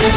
This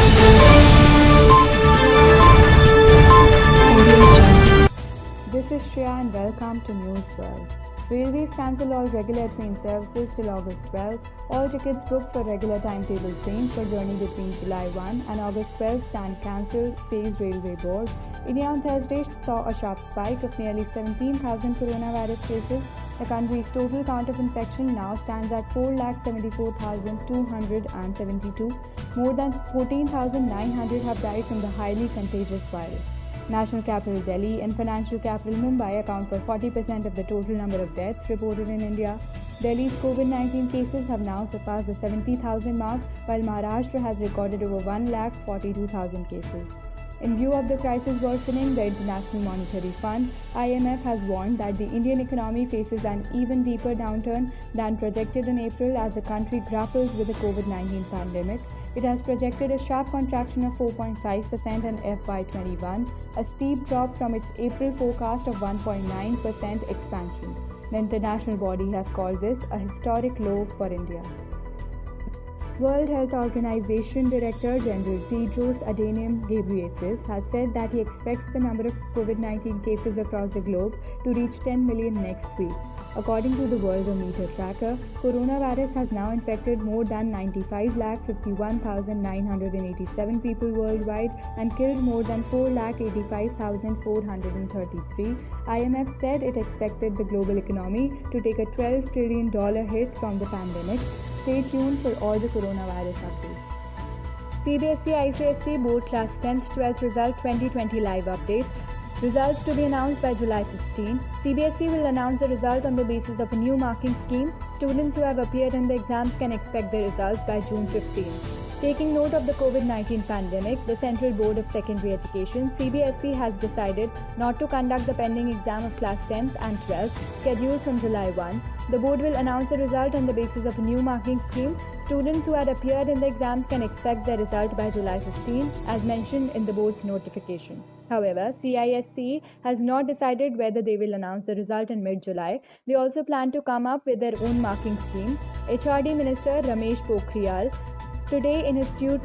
is Shreya and welcome to News World. Railways cancel all regular train services till August 12. All tickets booked for regular timetable trains for journey between July 1 and August 12 stand cancelled, says Railway Board. India on Thursday saw a sharp spike of nearly 17,000 coronavirus cases. The country's total count of infection now stands at 4,74,272. More than 14,900 have died from the highly contagious virus. National capital Delhi and financial capital Mumbai account for 40% of the total number of deaths reported in India. Delhi's COVID-19 cases have now surpassed the 70,000 mark, while Maharashtra has recorded over 1,42,000 cases. In view of the crisis worsening, the International Monetary Fund (IMF) has warned that the Indian economy faces an even deeper downturn than projected in April as the country grapples with the COVID-19 pandemic. It has projected a sharp contraction of 4.5% in FY21, a steep drop from its April forecast of 1.9% expansion. The international body has called this a historic low for India. World Health Organization Director General Tedros Adhanom Ghebreyesus has said that he expects the number of COVID-19 cases across the globe to reach 10 million next week. According to the Worldometer tracker, coronavirus has now infected more than 95,51,987 people worldwide and killed more than 4,85,433. IMF said it expected the global economy to take a $12 trillion hit from the pandemic. Stay tuned for all the coronavirus updates. CBSE ICSE Board Class 10th 12th Result 2020 live updates. Results to be announced by July 15. CBSE will announce the result on the basis of a new marking scheme. Students who have appeared in the exams can expect their results by June 15. Taking note of the COVID-19 pandemic, the Central Board of Secondary Education (CBSE) has decided not to conduct the pending exam of Class 10th and 12th scheduled from July 1. The board will announce the result on the basis of a new marking scheme. Students who had appeared in the exams can expect their result by July 15, as mentioned in the board's notification. However, CISE has not decided whether they will announce the result in mid-July. They also plan to come up with their own marking scheme. HRD Minister Ramesh Pokhriyal today in his tweet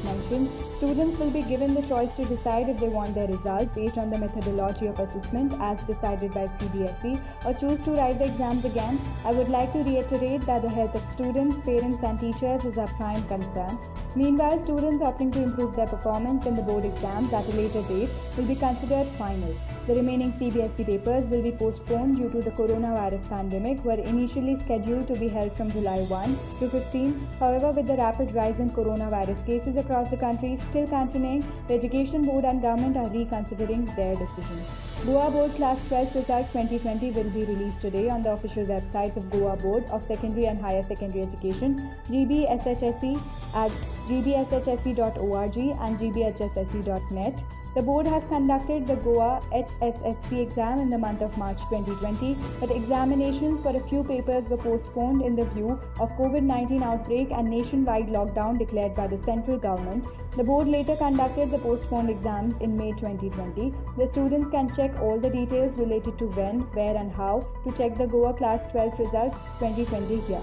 mentioned, students will be given the choice to decide if they want their result based on the methodology of assessment as decided by CBSE or choose to write the exams again. I would like to reiterate that the health of students, parents and teachers is our prime concern. Meanwhile, students opting to improve their performance in the board exams at a later date will be considered final. The remaining CBSE papers will be postponed due to the coronavirus pandemic, were initially scheduled to be held from July 1 to 15. However, with the rapid rise in coronavirus cases across the country still continuing, the Education Board and government are reconsidering their decision. Goa Board Class 12 Result 2020 will be released today on the official websites of Goa Board of Secondary and Higher Secondary Education, GBSHSE at gbshse.org and gbhsse.net. The board has conducted the Goa HSSC exam in the month of March 2020, but examinations for a few papers were postponed in the view of COVID-19 outbreak and nationwide lockdown declared by the central government. The board later conducted the postponed exams in May 2020. The students can check all the details related to when, where and how to check the Goa Class 12 result 2020 here.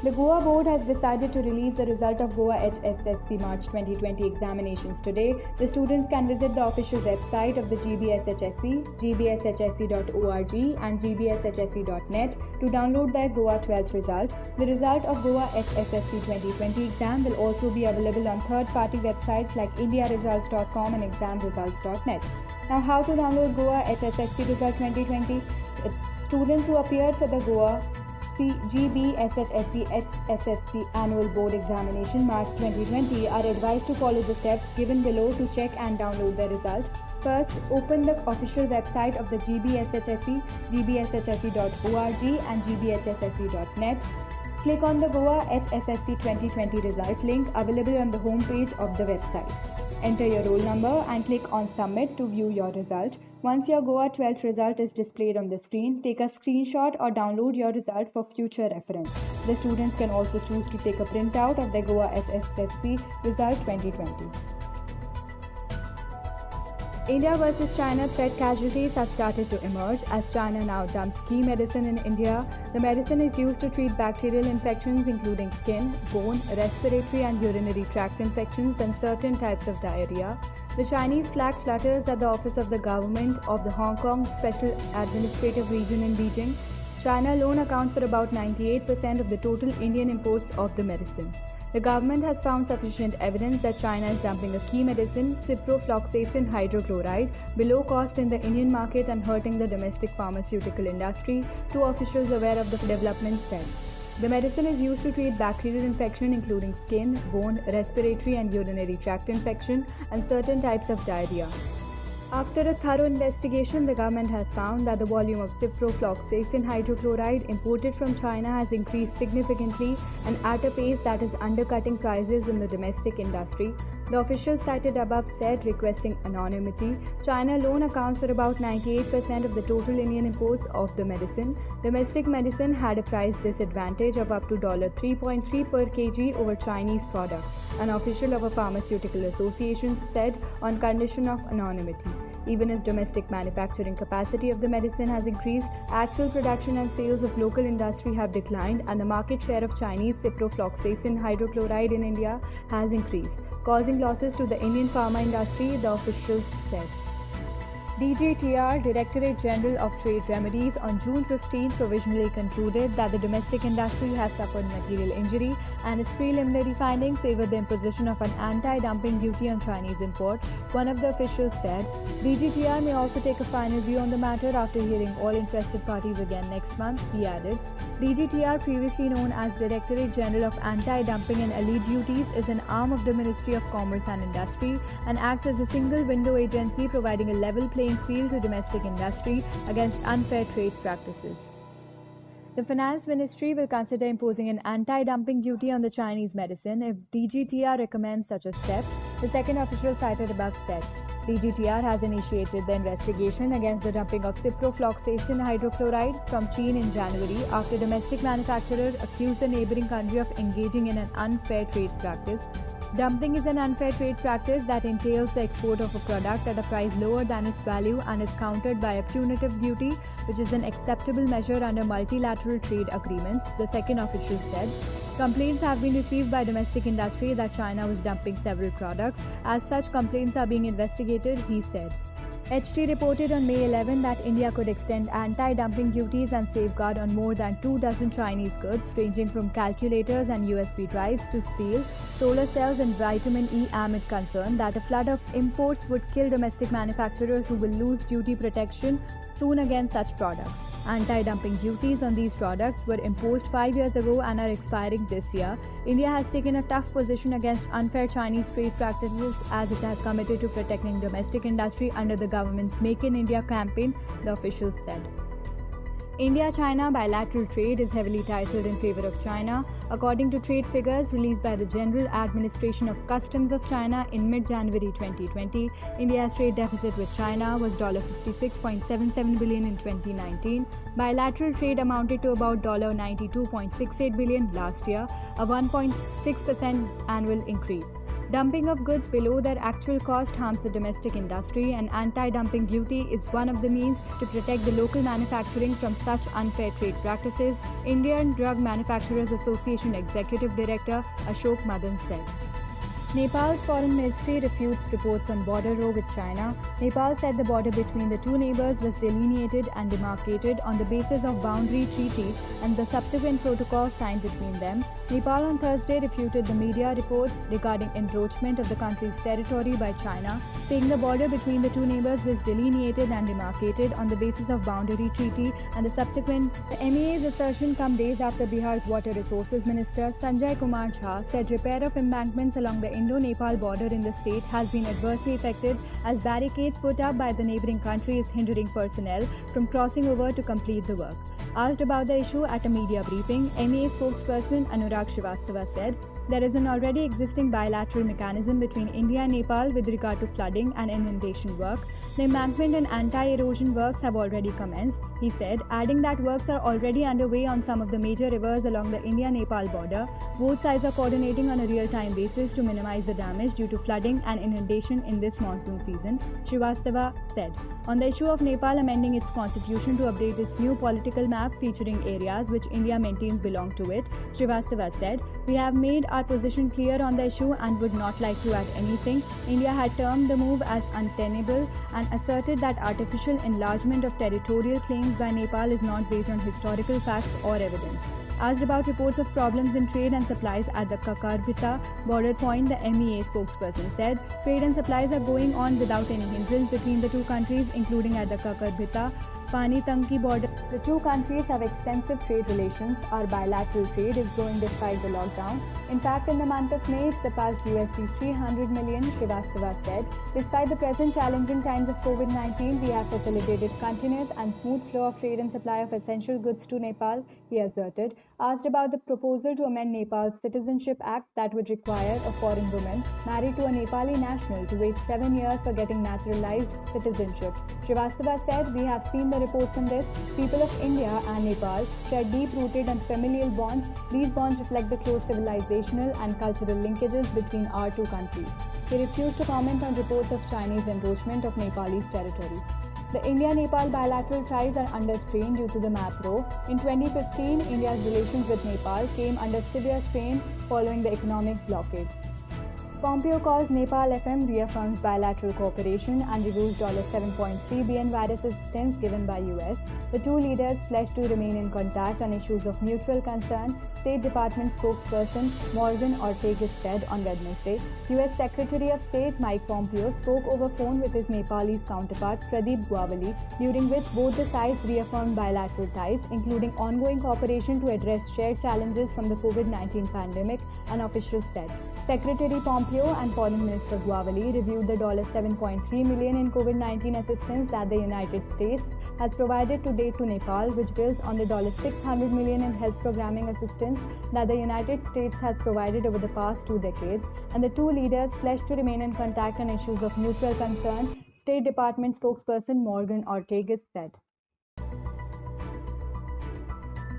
The Goa Board has decided to release the result of Goa HSSC March 2020 examinations today. The students can visit the official website of the GBSHSE, gbshse.org and gbshse.net to download their Goa 12th result. The result of Goa HSSC 2020 exam will also be available on third-party websites like indiaresults.com and examresults.net. Now, how to download Goa HSSC result 2020? Students who appeared for the Goa GBSHSC HSSC Annual Board Examination March 2020 are advised to follow the steps given below to check and download the result. First, open the official website of the GBSHSE, gbshse.org and gbhsse.net. Click on the Goa HSSC 2020 result link available on the home page of the website. Enter your roll number and click on Submit to view your result. Once your Goa 12th result is displayed on the screen, take a screenshot or download your result for future reference. The students can also choose to take a printout of their Goa HSSC result 2020. India versus China threat casualties have started to emerge as China now dumps key medicine in India. The medicine is used to treat bacterial infections including skin, bone, respiratory and urinary tract infections and certain types of diarrhea. The Chinese flag flutters at the office of the government of the Hong Kong Special Administrative Region in Beijing. China alone accounts for about 98% of the total Indian imports of the medicine. The government has found sufficient evidence that China is dumping a key medicine, ciprofloxacin hydrochloride, below cost in the Indian market and hurting the domestic pharmaceutical industry, two officials aware of the development said. The medicine is used to treat bacterial infection including skin, bone, respiratory and urinary tract infection and certain types of diarrhea. After a thorough investigation, the government has found that the volume of ciprofloxacin hydrochloride imported from China has increased significantly and at a pace that is undercutting prices in the domestic industry. The officials cited above said, requesting anonymity, China alone accounts for about 98% of the total Indian imports of the medicine. Domestic medicine had a price disadvantage of up to $3.3 per kg over Chinese products, an official of a pharmaceutical association said on condition of anonymity. Even as domestic manufacturing capacity of the medicine has increased, actual production and sales of local industry have declined and the market share of Chinese ciprofloxacin hydrochloride in India has increased, causing losses to the Indian pharma industry, the officials said. DGTR, Directorate General of Trade Remedies, on June 15 provisionally concluded that the domestic industry has suffered material injury and its preliminary findings favor the imposition of an anti-dumping duty on Chinese import, one of the officials said. DGTR may also take a final view on the matter after hearing all interested parties again next month, he added. DGTR, previously known as Directorate General of Anti-Dumping and Allied Duties, is an arm of the Ministry of Commerce and Industry and acts as a single window agency providing a level playing field to domestic industry against unfair trade practices. The Finance Ministry will consider imposing an anti-dumping duty on the Chinese medicine if DGTR recommends such a step, the second official cited above said. DGTR has initiated the investigation against the dumping of ciprofloxacin hydrochloride from China in January after domestic manufacturers accused the neighboring country of engaging in an unfair trade practice. Dumping is an unfair trade practice that entails the export of a product at a price lower than its value and is countered by a punitive duty, which is an acceptable measure under multilateral trade agreements, the second official said. Complaints have been received by domestic industry that China was dumping several products. As such, complaints are being investigated, he said. HT reported on May 11 that India could extend anti-dumping duties and safeguard on more than 24 Chinese goods ranging from calculators and USB drives to steel, solar cells and vitamin E amid concern that a flood of imports would kill domestic manufacturers who will lose duty protection soon against such products. Anti-dumping duties on these products were imposed 5 years ago and are expiring this year. India has taken a tough position against unfair Chinese trade practices as it has committed to protecting domestic industry under the government's Make in India campaign, the officials said. India-China bilateral trade is heavily tilted in favor of China. According to trade figures released by the General Administration of Customs of China in mid-January 2020, India's trade deficit with China was $56.77 billion in 2019. Bilateral trade amounted to about $92.68 billion last year, a 1.6% annual increase. Dumping of goods below their actual cost harms the domestic industry, and anti-dumping duty is one of the means to protect the local manufacturing from such unfair trade practices, Indian Drug Manufacturers Association Executive Director Ashok Madan said. Nepal's foreign ministry refutes reports on border row with China. Nepal said the border between the two neighbors was delineated and demarcated on the basis of boundary treaty and the subsequent protocol signed between them. Nepal on Thursday refuted the media reports regarding encroachment of the country's territory by China, saying the border between the two neighbors was delineated and demarcated on the basis of boundary treaty and the subsequent. The MEA's assertion come days after Bihar's Water Resources Minister Sanjay Kumar Jha said repair of embankments along the Indo-Nepal border in the state has been adversely affected as barricades put up by the neighboring country is hindering personnel from crossing over to complete the work. Asked about the issue at a media briefing, MEA spokesperson Anurag Shrivastava said, There is an already existing bilateral mechanism between India and Nepal with regard to flooding and inundation work. The embankment and anti-erosion works have already commenced, he said, adding that works are already underway on some of the major rivers along the India-Nepal border. Both sides are coordinating on a real-time basis to minimize the damage due to flooding and inundation in this monsoon season, Srivastava said. On the issue of Nepal amending its constitution to update its new political map featuring areas which India maintains belong to it, Srivastava said, "We have made our position clear on the issue and would not like to add anything." India had termed the move as untenable and asserted that artificial enlargement of territorial claims by Nepal is not based on historical facts or evidence. Asked about reports of problems in trade and supplies at the Kakarbhita border point, the MEA spokesperson said, "Trade and supplies are going on without any hindrance between the two countries, including at the Kakarbhita Panitanki border. The two countries have extensive trade relations. Our bilateral trade is growing despite the lockdown. In fact, in the month of May, it surpassed $300 million, Srivastava said. Despite the present challenging times of COVID-19, we have facilitated continuous and smooth flow of trade and supply of essential goods to Nepal, he asserted. Asked about the proposal to amend Nepal's Citizenship Act that would require a foreign woman married to a Nepali national to wait 7 years for getting naturalized citizenship, Srivastava said, "We have seen the reports on this. People of India and Nepal share deep-rooted and familial bonds. These bonds reflect the close civilizational and cultural linkages between our two countries." He refused to comment on reports of Chinese encroachment of Nepalese territory. The India-Nepal bilateral ties are under strain due to the macro. In 2015, India's relations with Nepal came under severe strain following the economic blockade. Pompeo calls Nepal FM reaffirms bilateral cooperation and reviews $7.3 billion virus assistance given by US. The two leaders pledged to remain in contact on issues of mutual concern, State Department spokesperson Morgan Ortagus said on Wednesday. US Secretary of State Mike Pompeo spoke over phone with his Nepalese counterpart Pradeep Gwawali, during which both the sides reaffirmed bilateral ties, including ongoing cooperation to address shared challenges from the COVID-19 pandemic, an official said. Secretary Pompeo and Foreign Minister Gwawali reviewed the $7.3 million in COVID-19 assistance that the United States has provided to date to Nepal, which builds on the $600 million in health programming assistance that the United States has provided over the past 2 decades, and the two leaders pledged to remain in contact on issues of mutual concern, State Department spokesperson Morgan Ortagus said.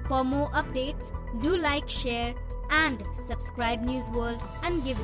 For more updates, do like, share, and subscribe News World and give